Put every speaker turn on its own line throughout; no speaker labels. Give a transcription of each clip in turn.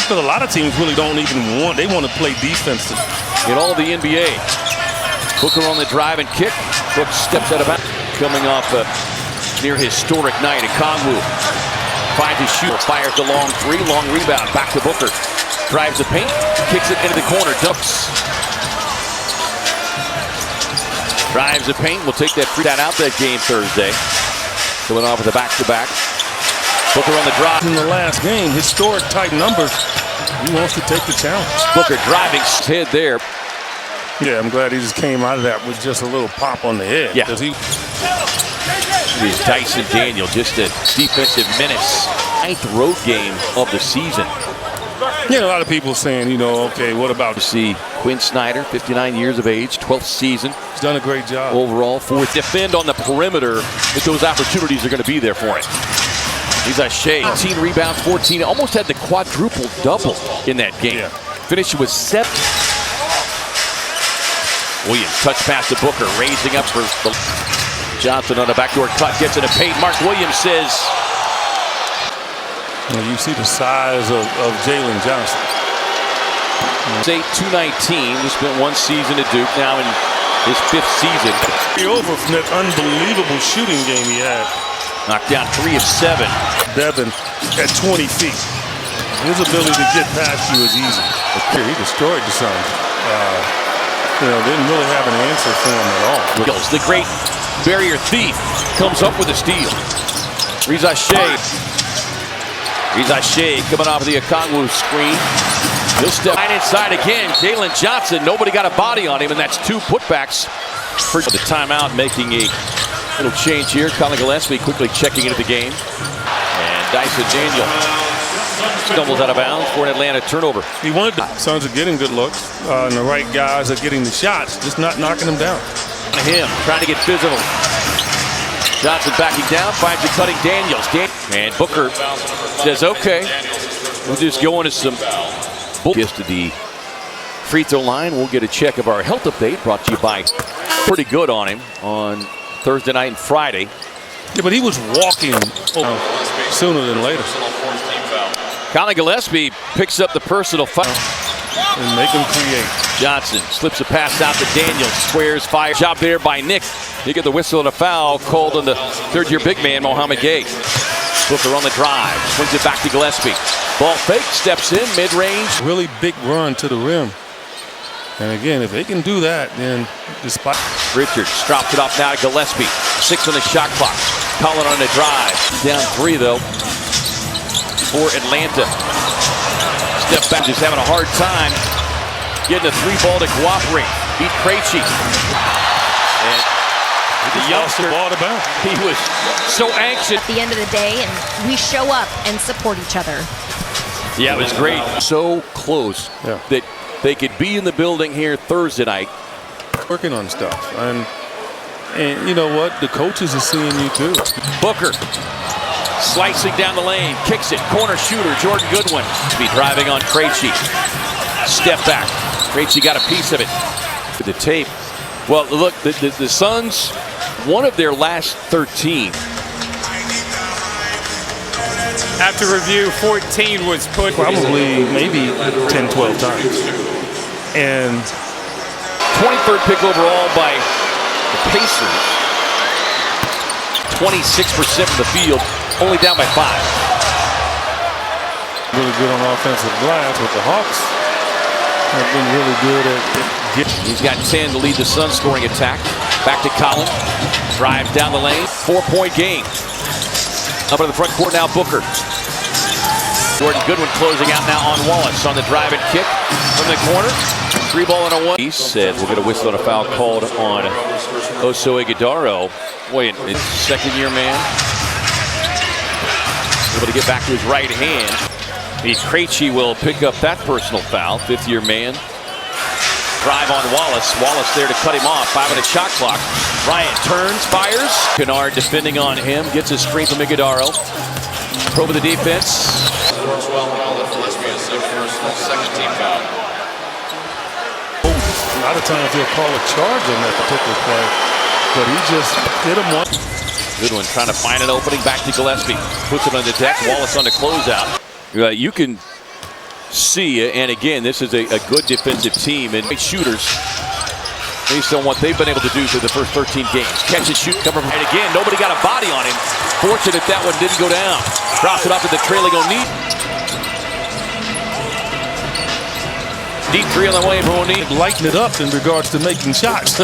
Because a lot of teams really don't even want, they want to play defense.
In all of the NBA. Booker on the drive and kick. Brooks steps out of bounds. Coming off a near historic night at Kongwu. Finds his shooter, fires the long three, long rebound, back to Booker. Drives the paint, kicks it into the corner, dumps. Drives the paint, will take that free out that game Thursday. Going off with a back-to-back. Booker on the drive.
In the last game, historic type numbers. He wants to take the challenge.
Booker driving head there.
Yeah, I'm glad he just came out of that with just a little pop on the head.
Yeah. He's Dyson Daniel, just a defensive menace. 9th road game of the season.
Yeah, a lot of people saying, you know, okay, what about...
To see Quinn Snyder, 59 years of age, 12th season.
He's done a great job.
Overall, 4th. Defend on the perimeter if those opportunities are going to be there for him. He's a Shea, 18 rebounds, 14. Almost had the quadruple double in that game.
Yeah.
Finished with 7. Williams, touch pass to Booker, raising up for the... Johnson on a backdoor cut, gets in a paint. Mark Williams says...
Well, you see the size of Jalen Johnson.
219. He spent 1 season at Duke, now in his 5th season.
Over from that unbelievable shooting game he had.
Knocked down 3 of 7.
Devin at 20 feet. His ability to get past you is easy. He destroyed the Suns. You know, didn't really have an answer for him at all.
The great barrier thief comes up with a steal. Reza Shea coming off of the Okongwu screen. He'll step right inside again. Jalen Johnson, nobody got a body on him, and that's 2 putbacks. For the timeout, making a little change here. Colin Gillespie quickly checking into the game. And Dyson Daniel stumbles out of bounds for an Atlanta turnover.
He wanted the Suns are getting good looks, and the right guys are getting the shots, just not knocking them down.
Him trying to get physical. Johnson backing down, finds the cutting Daniels. And Booker says, okay, we'll just go into some gets to the free throw line. We'll get a check of our health update brought to you by Pretty Good on him on Thursday night and Friday.
Yeah, but he was walking sooner than later.
Colin Gillespie picks up the personal foul.
And make him create.
Johnson slips a pass out to Daniels. Squares, fire. Job there by Nick. You get the whistle and a foul called on the 3rd-year big man, Mohamed Gay. Booker on the drive. Swings it back to Gillespie. Ball fake. Steps in. Mid-range.
Really big run to the rim. And again, if they can do that, then despite...
Richards drops it off now to Gillespie. 6 on the shot clock. Collin on the drive. Down 3, though, for Atlanta. Step back, just having a hard time getting a 3-ball to cooperate. Beat Krejci. And the youngster, he was so anxious.
At the end of the day, and we show up and support each other.
Yeah, it was great. So close that they could be in the building here Thursday night.
Working on stuff. And you know what? The coaches are seeing you too.
Booker. Slicing down the lane, kicks it, corner shooter, Jordan Goodwin. Be driving on Krejci. Step back. Krejci got a piece of it. The tape. Well, look, the Suns, one of their last 13.
After review, 14 was put.
Probably maybe 10, 12 times. And
23rd pick overall by the Pacers. 26% from the field. Only down by 5.
Really good on offensive glass, but the Hawks have been really good at getting.
He's got 10 to lead the Suns scoring attack. Back to Collin. Drive down the lane. 4-point game. Up in the front court now, Booker. Jordan Goodwin closing out now on Wallace on the drive and kick from the corner. 3-ball and a 1. He said we'll get a whistle and a foul called on Oso Ighodaro. Boy, it's second-year man. Able to get back to his right hand. Krejci will pick up that personal foul. 5th-year man. Drive on Wallace. Wallace there to cut him off. 5-minute shot clock. Bryant turns, fires. Kennard defending on him. Gets a screen from Ighodaro. Over the defense.
A lot of times he'll call a charge on that particular play, but he just hit him one.
Goodwin trying to find an opening. Back to Gillespie. Puts it on the deck. Wallace on the closeout. You can see you. And again, this is a good defensive team and shooters based on what they've been able to do through the first 13 games. Catch and shoot, cover. And again, nobody got a body on him. Fortunate that one didn't go down. Drops it off to the trailing O'Neal. Deep three on the way for O'Neal.
Lighten it up in regards to making shots.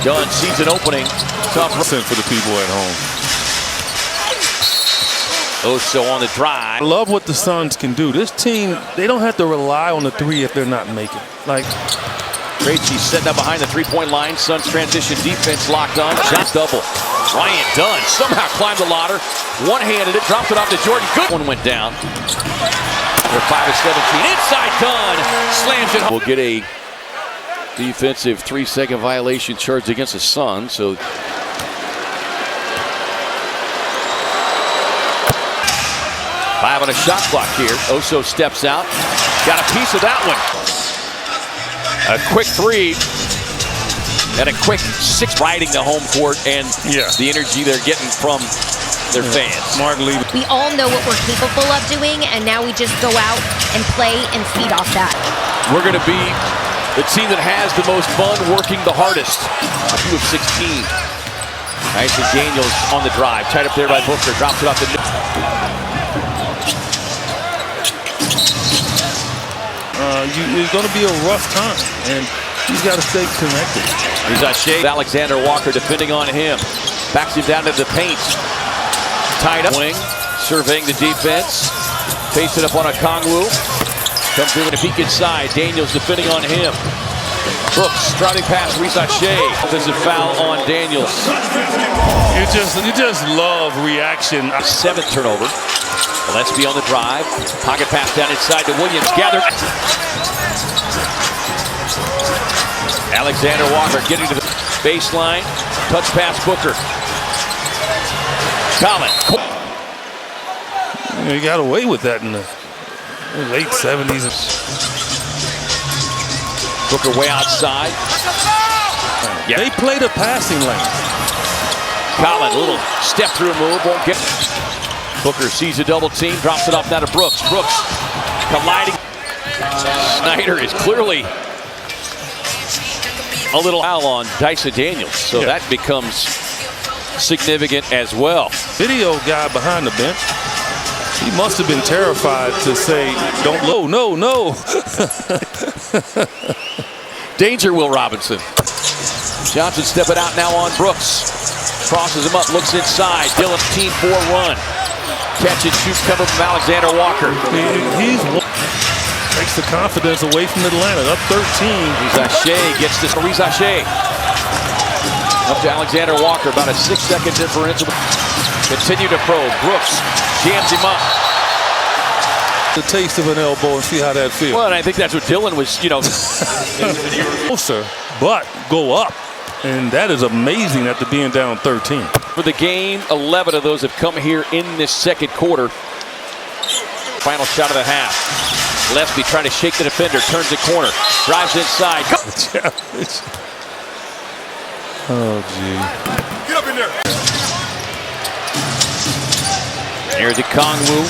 Dunn sees an opening. Tough
for the people at home.
Oso on the drive.
I love what the Suns can do. This team, they don't have to rely on the three if they're not making. Like,
Krejci setting up behind the three-point line. Suns transition defense locked on. Shot double. Ryan Dunn somehow climbed the ladder. One-handed it, dropped it off to Jordan. Good one went down. They're 5 of 17. Inside Dunn slams it home. We'll get a defensive 3-second violation charge against the Suns. So 5 on a shot clock here. Oso steps out. Got a piece of that one. A quick 3 and a quick 6 riding the home court and the energy they're getting from their fans.
Smart leader.
We all know what we're capable of doing, and now we just go out and play and feed off that.
We're going to be the team that has the most fun working the hardest. 2 of 16. Nice and Daniels on the drive. Tied up there by Booker. Drops it off the
It's going to be a rough time, and he's got to stay connected.
He's Alexander Walker defending on him. Backs him down to the paint. Tied up. Wing, surveying the defense. Face it up on a Kongwu. Comes through with a peek inside. Daniels defending on him. Brooks driving past Risache. Offensive foul on Daniels.
You just love reaction.
7th turnover. Gillespie on the drive. Pocket pass down inside to Williams. Gathered. Alexander Walker getting to the baseline. Touch pass Booker. Collin.
He got away with that in the late 70s.
Booker way outside.
They play the passing lane.
Collin, a little step through move. Won't get. Booker sees a double team. Drops it off now to Brooks. Brooks colliding. Snyder is clearly a little foul on Dyson Daniels. So that becomes significant as well.
Video guy behind the bench. He must have been terrified to say, don't low, no.
Danger, Will Robinson. Johnson stepping out now on Brooks. Crosses him up, looks inside. Dillon, team 4 run. Catch and shoot cover from Alexander Walker.
He takes the confidence away from Atlanta. Up 13.
Risache gets this. Risache. Up to Alexander Walker. About a 6-second differential. Continue to probe. Brooks jams him up.
The taste of an elbow and see how that feels.
Well, and I think that's what Dillon was,
Closer, but go up. And that is amazing after being down 13.
For the game, 11 of those have come here in this second quarter. Final shot of the half. Gillespie trying to shake the defender, turns the corner, drives inside.
Oh, gee.
Get up in there.
Here's a Kongwu.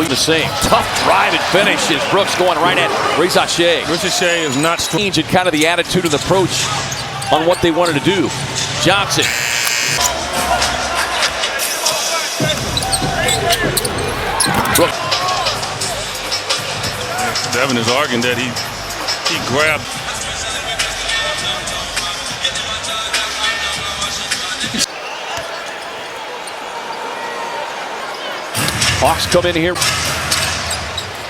The same. Tough drive and finish is Brooks going right at Risache.
Risache is not strong.
Change in kind of the attitude and approach on what they wanted to do. Johnson. Brooks.
Devin is arguing that he grabbed.
Hawks come in here.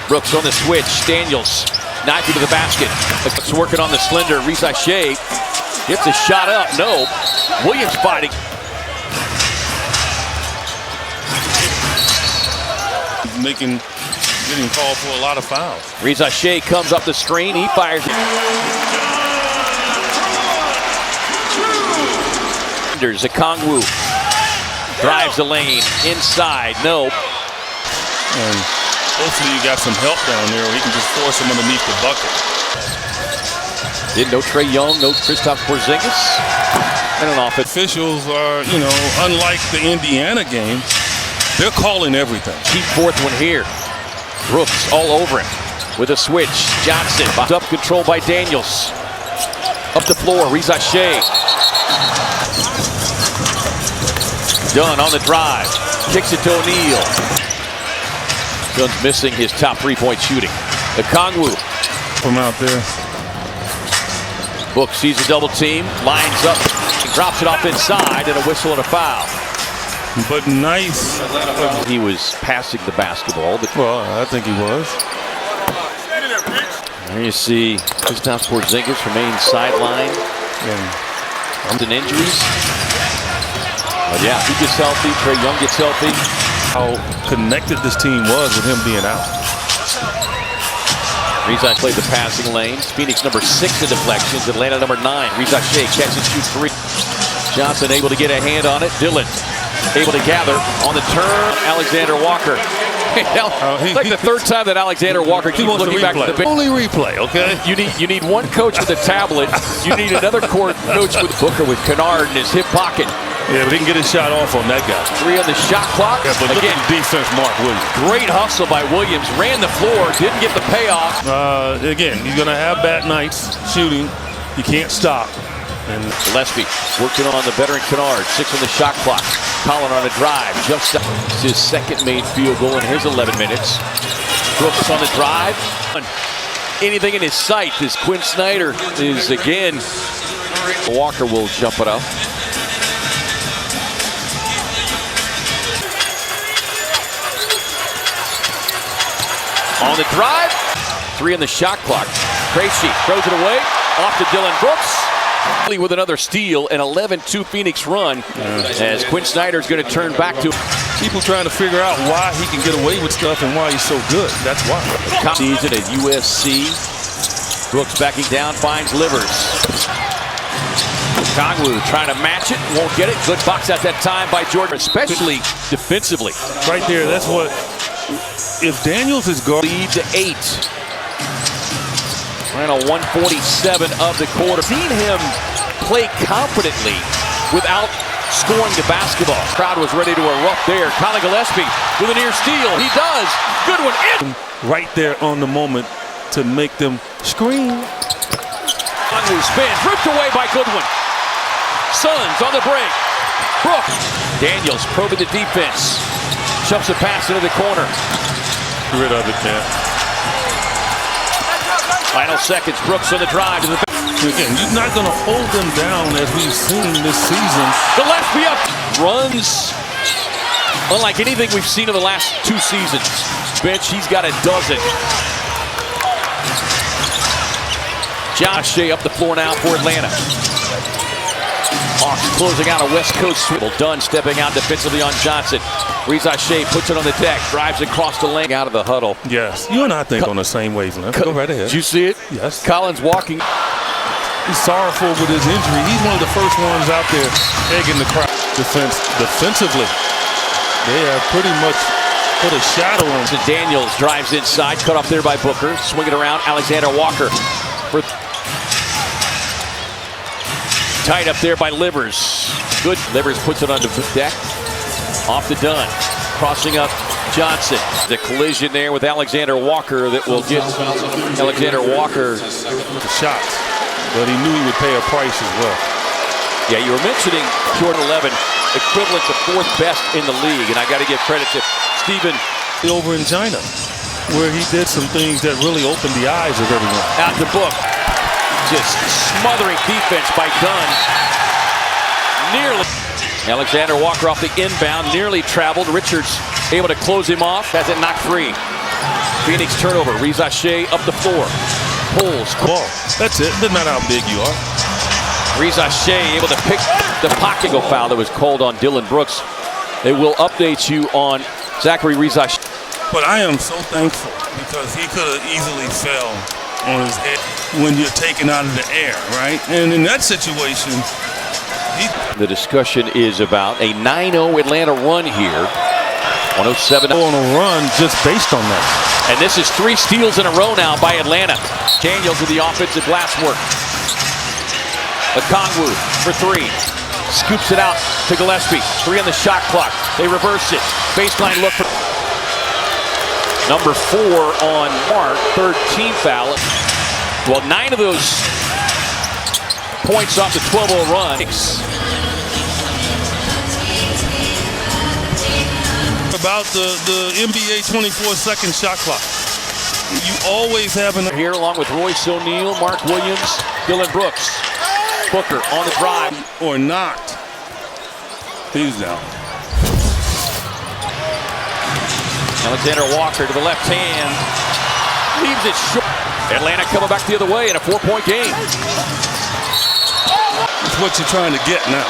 Brooks on the switch. Daniels knifing to the basket. It's working on the slender. Risache gets a shot up. No. Williams fighting.
Getting called for a lot of fouls.
Risache comes up the screen. He fires. There's a Kongwu. Drives the lane. Inside. No.
And hopefully you got some help down there where he can just force him underneath the bucket.
No Trae Young, no Kristaps Porzingis. And an offense.
Officials are, unlike the Indiana game, they're calling everything.
Keep 4th one here. Brooks all over him. with a switch. Johnson, up control by Daniels. Up the floor, Reza Shea. Dunn on the drive. Kicks it to O'Neal. Dunn's missing his top three-point shooting. Okongwu
from out there.
Book sees a double team, lines up, drops it off inside, and a whistle and a foul.
But nice.
He was passing the basketball.
Well, I think he was.
There you see Kristaps Porzingis remains sidelined. And injuries. But yeah, he gets healthy. Trae Young gets healthy.
How connected this team was with him being out.
Reza played the passing lanes. Phoenix number 6 in deflections. Atlanta number 9. Reza Shea catches, shoots 3. Johnson able to get a hand on it. Dillon able to gather on the turn. Alexander Walker. It's like the third time that Alexander Walker keeps looking back at the bench.
Only replay, okay?
You need one coach with a tablet. You need another coach with Booker with Kennard in his hip pocket.
Yeah, but he can get his shot off on that guy.
3 on the shot clock.
Yeah, but again, defense, Mark Williams.
Great hustle by Williams. Ran the floor, didn't get the payoff.
Again, he's going to have bad nights shooting. You can't stop. And
Gillespie working on the veteran Kennard. 6 on the shot clock. Collin on a drive. Just his second made field goal in his 11 minutes. Brooks on the drive. Anything in his sight as Quinn Snyder is again. Walker will jump it up. On the drive, 3 on the shot clock. Tracy throws it away, off to Dillon Brooks. With another steal, an 11-2 Phoenix run, as Quinn Snyder's going to turn back to
people trying to figure out why he can get away with stuff and why he's so good. That's why.
Season at USC. Brooks backing down, finds Livers. Okongwu trying to match it, won't get it. Good box at that time by Jordan, especially defensively.
Right there, that's what. If Daniels is guard,
lead to 8. Final 147 of the quarter. Seen him play confidently without scoring the basketball. Crowd was ready to erupt there. Colin Gillespie with a near steal. He does. Good one.
Right there on the moment to make them scream.
Okongwu spins, ripped away by Goodwin. Suns on the break. Brooks. Daniels probing the defense. Shoves a pass into the corner.
Get rid of it, man.
Final seconds. Brooks on the drive.
Again, you're not going to hold them down as we've seen this season.
Gillespie up. Runs unlike anything we've seen in the last 2 seasons. Bench, he's got a dozen. Josh Shea up the floor now for Atlanta. Hawks closing out a West Coast swivel. Dunn stepping out defensively on Johnson. Reza Shea puts it on the deck, drives across the lane, out of the huddle.
Yes, you and I think on the same wavelength. Go right ahead.
Did you see it?
Yes.
Collins walking.
He's sorrowful with his injury. He's one of the first ones out there egging the crowd. Defensively, they have pretty much put a shadow on.
Daniels drives inside, cut off there by Booker. Swing it around, Alexander Walker. Tight up there by Livers. Good. Livers puts it on the deck. Off the Dunn. Crossing up Johnson. The collision there with Alexander Walker that will get Alexander Walker
the shots. But he knew he would pay a price as well.
Yeah, you were mentioning Jordan 11, equivalent to 4th best in the league. And I got to give credit to Stephen.
Over in China, where he did some things that really opened the eyes of everyone.
Out the book. Just smothering defense by Dunn. Nearly. Alexander Walker off the inbound, nearly traveled. Richards able to close him off. Has it knocked free. Phoenix turnover. Reza Shea up the floor. Pulls.
Ball. That's it. Doesn't matter how big you are.
Reza Shea able to pick the pocket. Go foul that was called on Dillon Brooks. They will update you on Zachary Reza Shea.
But I am so thankful because he could have easily fell on his head when you're taken out of the air, right? And in that situation,
the discussion is about a 9-0 Atlanta run here. 107
on a run just based on that.
And this is 3 steals in a row now by Atlanta. Daniels with the offensive glass work. Okongwu for 3. Scoops it out to Gillespie. 3 on the shot clock. They reverse it. Baseline look for Number 4 on Mark, third team foul. Well, 9 of those points off the 12-0 run.
About the NBA 24-second shot clock. You always have an
Here along with Royce O'Neal, Mark Williams, Dylan Brooks. Booker on the drive.
or not. He's down.
Alexander Walker to the left hand. Leaves it short. Atlanta coming back the other way in a 4-point game.
That's what you're trying to get now.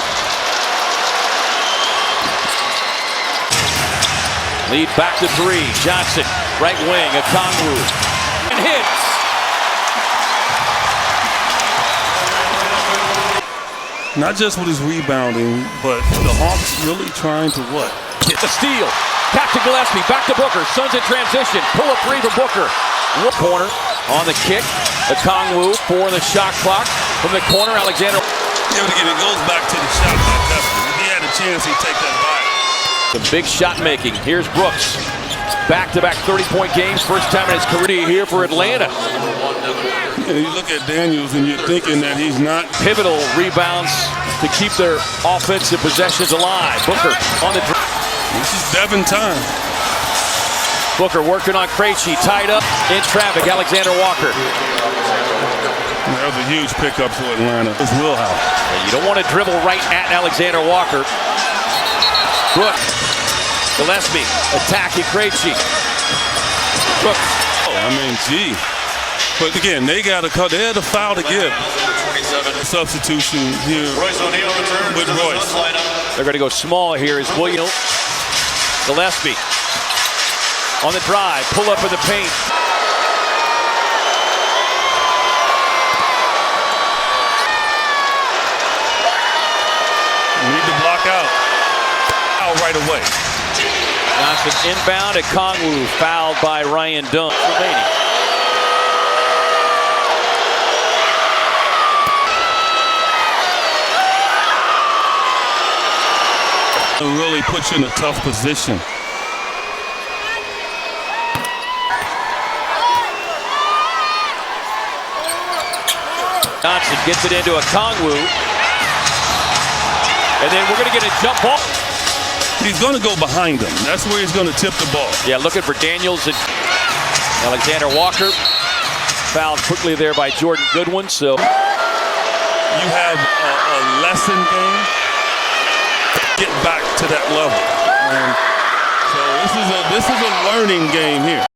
Lead back to 3. Johnson, right wing, Okongwu. And hits.
Not just with his rebounding, but the Hawks really trying to what?
Get the steal. Captain Gillespie, back to Booker. Suns in transition. Pull a 3 from Booker. Corner on the kick. Okongwu for the shot clock. From the corner, Alexander.
Yeah, but again, it goes back to the shot clock. If he had a chance, he'd take that by.
Some big shot making. Here's Brooks. Back-to-back 30-point games. First time in his career here for Atlanta.
And you look at Daniels and you're thinking that he's not.
Pivotal rebounds to keep their offensive possessions alive. Booker on the drive.
This is Devin time.
Booker working on Krejci, tied up in traffic. Alexander Walker.
That was a huge pickup for Atlanta. It's wheelhouse.
And you don't want to dribble right at Alexander Walker. Brooks, Gillespie, attacking Krejci. Brooks.
I mean, gee. But again, they had a foul to give. Substitution here with Royce.
They're going to go small here as Williams. Gillespie on the drive, pull up in the paint.
Need to block out. Out right away.
Johnson inbound at Okongwu, fouled by Ryan Dunn. Remaining.
It really puts you in a tough position.
Johnson gets it into Okongwu. And then we're going to get a jump ball.
He's going to go behind him. That's where he's going to tip the ball.
Yeah, looking for Daniels and Alexander Walker. Fouled quickly there by Jordan Goodwin. So
you have a lesson game. Get back to that level. And so this is a learning game here.